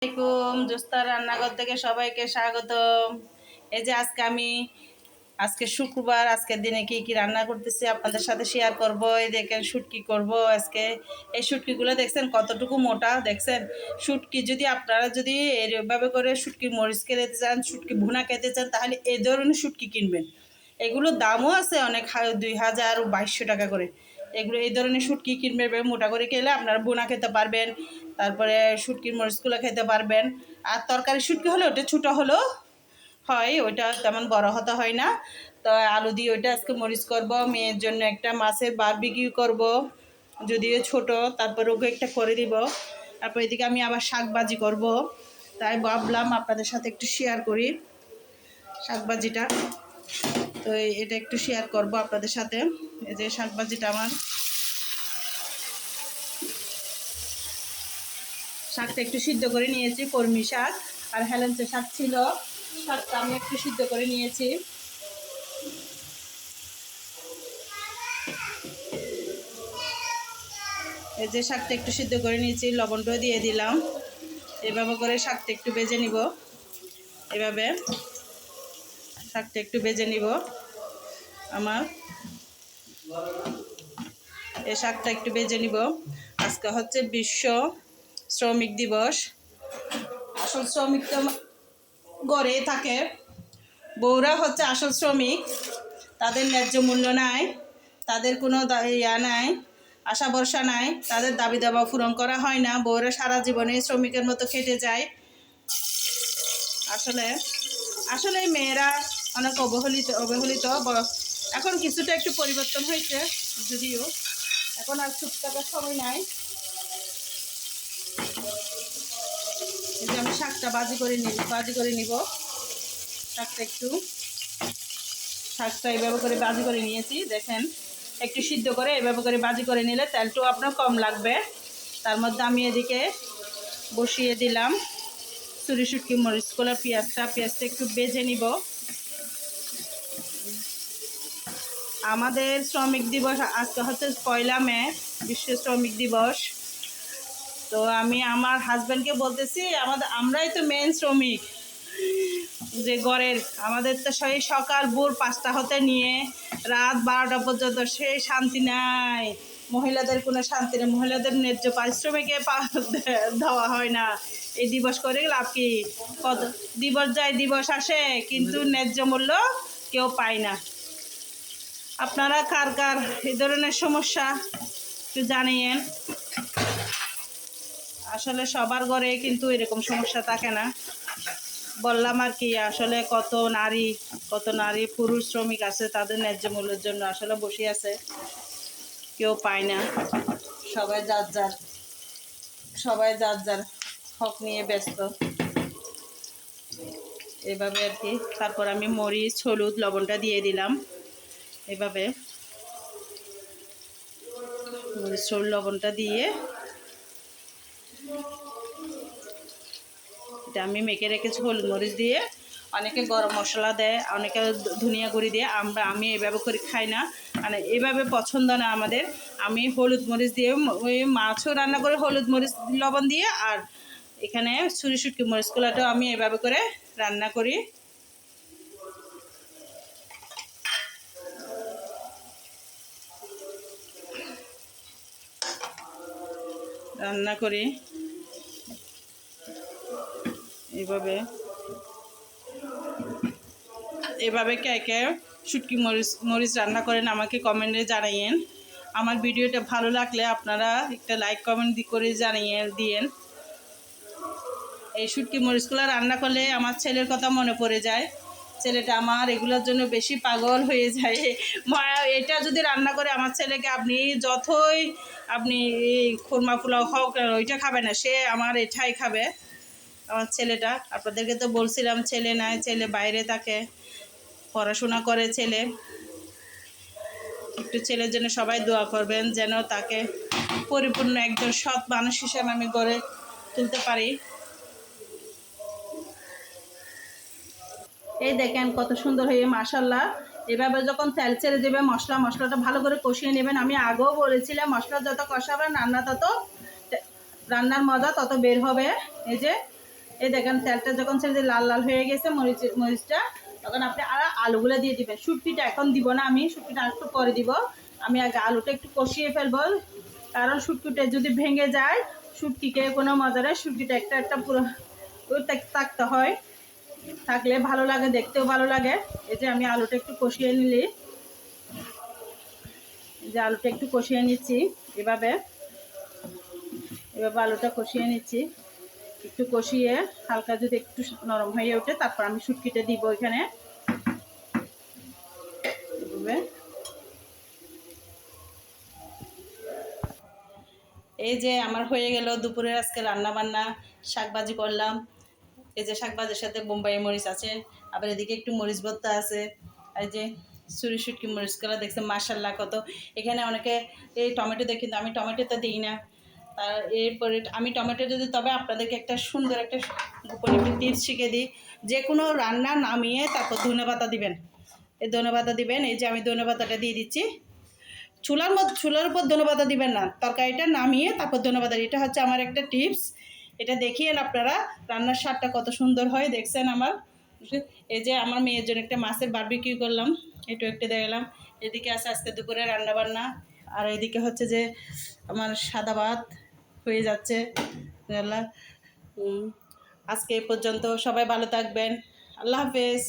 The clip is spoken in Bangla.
আসসালামাইকুম জোস্তার রান্নাঘর থেকে সবাইকে স্বাগতম। এই যে আজকে শুক্রবার, আজকের দিনে কি কি রান্না করতেছি আপনাদের সাথে শেয়ার করব। এই দেখেন শুটকি করব আজকে। এই শুটকিগুলো দেখছেন কতটুকু মোটা, দেখছেন? শুটকি যদি আপনারা যদি এইভাবে করে শুটকি মরিচ খেতে চান, শুটকি ভুনা খেতে চান, তাহলে এই ধরনের শুটকি কিনবেন। এগুলোর দামও আছে অনেক, 2000-2200 টাকা করে। এগুলো এই ধরনের শুটকি কিনবে, মোটা করে খেলে আপনারা বোনা খেতে পারবেন। তারপরে শুটকির মরিচগুলো খেতে পারবেন। আর তরকারি শুটকি হলে ওটা ছোটো হলেও হয়, ওইটা তেমন বড় হতে হয় না। তো আলু দিয়ে ওইটা আজকে মরিচ করব। মেয়ের জন্য একটা মাছের বারবিকিউ করব, যদিও ছোট, তারপর ওকে একটা করে দিব। তারপর এদিকে আমি আবার শাক ভাজি করব, তাই ভাবলাম আপনাদের সাথে একটু শেয়ার করি শাক ভাজিটা। তো এটা একটু শেয়ার করব আপনাদের সাথে। এই যে শাক ভাজিটা আমার, শাকটা একটু সিদ্ধ করে নিয়েছি, কলমি শাক আর হেলেঞ্চা শাক ছিল, শাকটা আমি একটু সিদ্ধ করে নিয়েছি। এই যে শাকটা একটু সিদ্ধ করে নিয়েছি, লবণটাও দিয়ে দিলাম। এভাবে করে শাকটা একটু ভেজে নিব। এভাবে শাকটা একটু ভেজে নিব। আমার এই শাকটা একটু ভেজে নিব। আজকে হচ্ছে বিশ্ব শ্রমিক দিবস। আসল শ্রমিক তো গড়ে থাকে, বউরা হচ্ছে আসল শ্রমিক। তাদের ন্যায্য মূল্য নাই, তাদের কোনো ইয়া নাই, আশা ভরসা নাই, তাদের দাবি দাবা পূরণ করা হয় না। বউরা সারা জীবনে শ্রমিকের মতো খেটে যায়। আসলে আসলে মেয়েরা অনেক অবহেলিত। এখন কিছুটা একটু পরিবর্তন হয়েছে, যদিও এখন আর চুপ থাকার সময় নাই। এই যে আমি শাকটা ভাজি করে নিব। শাকটা এভাবে করে ভাজি করে নিয়েছি, দেখেন। একটু সিদ্ধ করে এভাবে করে ভাজি করে নিলে তেলটাও আপনার কম লাগবে। তার মধ্যে আমি এদিকে বসিয়ে দিলাম চুরি শুটকি মরিচগুলো, পেঁয়াজটা একটু ভেজে নিব। আমাদের শ্রমিক দিবস আজকে হচ্ছে 1 মে, বিশ্ব শ্রমিক দিবস। তো আমি আমার হাজব্যান্ডকে বলতেছি, আমরাই তো মেন শ্রমিক যে ঘরের। আমাদের তো সেই সকাল ভোর 5টা হতে নিয়ে রাত 12টা পর্যন্ত সেই শান্তি নাই। মহিলাদের কোনো শান্তি নেই, মহিলাদের ন্যায্য পারিশ্রমিকে দেওয়া হয় না। এই দিবস করে লাভ কি? কত দিবস যায় দিবস আসে, কিন্তু ন্যায্য মূল্য কেউ পায় না। আপনারা কার কার এই ধরনের সমস্যা একটু জানিয়েন। আসলে সবার ঘরে কিন্তু এরকম সমস্যা থাকে না। বললাম আর কি, আসলে কত নারী পুরুষ শ্রমিক আছে, তাদের ন্যায্য মূল্যের জন্য আসলে বসে আছে, কেউ পায় না। সবাই যার যার হক নিয়ে ব্যস্ত, এভাবে আর কি। তারপর আমি মরিচ, হলুদ, লবণটা দিয়ে দিলাম। এভাবে মরিচ, হলুদ, লবণটা দিয়ে এটা আমি মেখে রেখেছি হলুদ মরিচ দিয়ে। অনেকে গরম মশলা দেয়, অনেকে ধনিয়া গুঁড়ি দিয়ে। আমি এভাবে করে খাই না, মানে এভাবে পছন্দ না আমাদের। আমি হলুদ মরিচ দিয়ে, ওই মাছও রান্না করে হলুদ মরিচ লবণ দিয়ে, আর এখানে ছুরি শুটকি মরিচগুলোটাও আমি এভাবে করে রান্না করি। এভাবে কে কে শুটকি মরিচ রান্না করেন আমাকে কমেন্টে জানাইয়েন। আমার ভিডিওটা ভালো লাগলে আপনারা একটা লাইক কমেন্ট করে জানিয়ে দিয়েন। এই শুটকি মরিচগুলো রান্না করলে আমার ছেলের কথা মনে পড়ে যায়। ছেলেটা আমার এগুলোর জন্য বেশি পাগল হয়ে যায়। এটা যদি রান্না করে আমার ছেলেকে, আপনি খুরমা পোলাও খাও, ওইটা খাবে না, সে আমার এটাই খাবে। আমার ছেলেটা, আপনাদেরকে তো বলছিলাম ছেলে নাই, ছেলে বাইরে থাকে, পড়াশোনা করে ছেলে। একটু ছেলের জন্য সবাই দোয়া করবেন, যেন তাকে পরিপূর্ণ একজন সৎ মানুষ হিসেবে আমি গড়ে তুলতে পারি। এই দেখেন কত সুন্দর হয়ে, মাশাল্লাহ। এভাবে যখন তেল ছেড়ে দেবে, মশলাটা ভালো করে কষিয়ে নেবেন। আমি আগেও বলেছিলাম, মশলা যত কষাবেন রান্নার মজা তত বের হবে। এই যে এই দেখেন তেলটা যখন ছেড়ে লাল লাল হয়ে গেছে মরিচটা, তখন আপনি আর আলুগুলো দিয়ে দিবেন। শুটকিটা এখন দিব না, আমি শুটকিটা একটু পরে দিব। আমি আগে আলুটা একটু কষিয়ে ফেলবো, কারণ শুটকিটা যদি ভেঙে যায় শুটকিকে কোনো মজা নেই। শুটকিটা একটা একটা পুরো থাকতে হয়, থাকলে ভালো লাগে, দেখতেও ভালো লাগে। এই যে আমি আলুটা একটু কষিয়ে নিলি, যে আলুটা একটু কষিয়ে নিচ্ছি এভাবে এভাবে আলুটা কষিয়ে নিচ্ছি। একটু কষিয়ে হালকা যদি একটু নরম হয়ে ওঠে, তারপর আমি শুটকিটা দিব এখানে। এই যে আমার হয়ে গেল দুপুরের আজকে রান্না বান্না। শাকভাজি করলাম, এই যে শাকভাজির সাথে বোম্বাই মরিচ আছে, আবার এদিকে একটু মরিচ ভর্তা আছে। এই যে চুরি শুটকি মরিচগুলো দেখছে মাশাল্লাহ কত। এখানে অনেকে এই টমেটো দেয়, কিন্তু আমি টমেটো তো দিই না। তার এরপরে আমি টমেটো যদি, তবে আপনাদেরকে একটা সুন্দর একটা গোপনীয় একটা টিপস শিখে দিই। যে কোনো রান্না নামিয়ে তারপর ধনেপাতা দিবেন, এই ধনেপাতা দিবেন। এই যে আমি ধনেপাতাটা দিয়ে দিচ্ছি। চুলার উপর ধনেপাতা দিবেন না, তরকারিটা নামিয়ে তারপর ধনেপাতা। এটা হচ্ছে আমার একটা টিপস, এটা দেখিয়েন আপনারা রান্নার স্বাদটা কত সুন্দর হয়। দেখছেন আমার, এই যে আমার মেয়ের জন্য একটা মাছের বারবিকিউ করলাম, একটু একটু দেখলাম। এদিকে আছে আজকে দুপুরে রান্না বান্না, আর এদিকে হচ্ছে যে আমার সাদা ভাত হয়ে যাচ্ছে। আজকে এই পর্যন্ত, সবাই ভালো থাকবেন, আল্লাহ হাফেজ।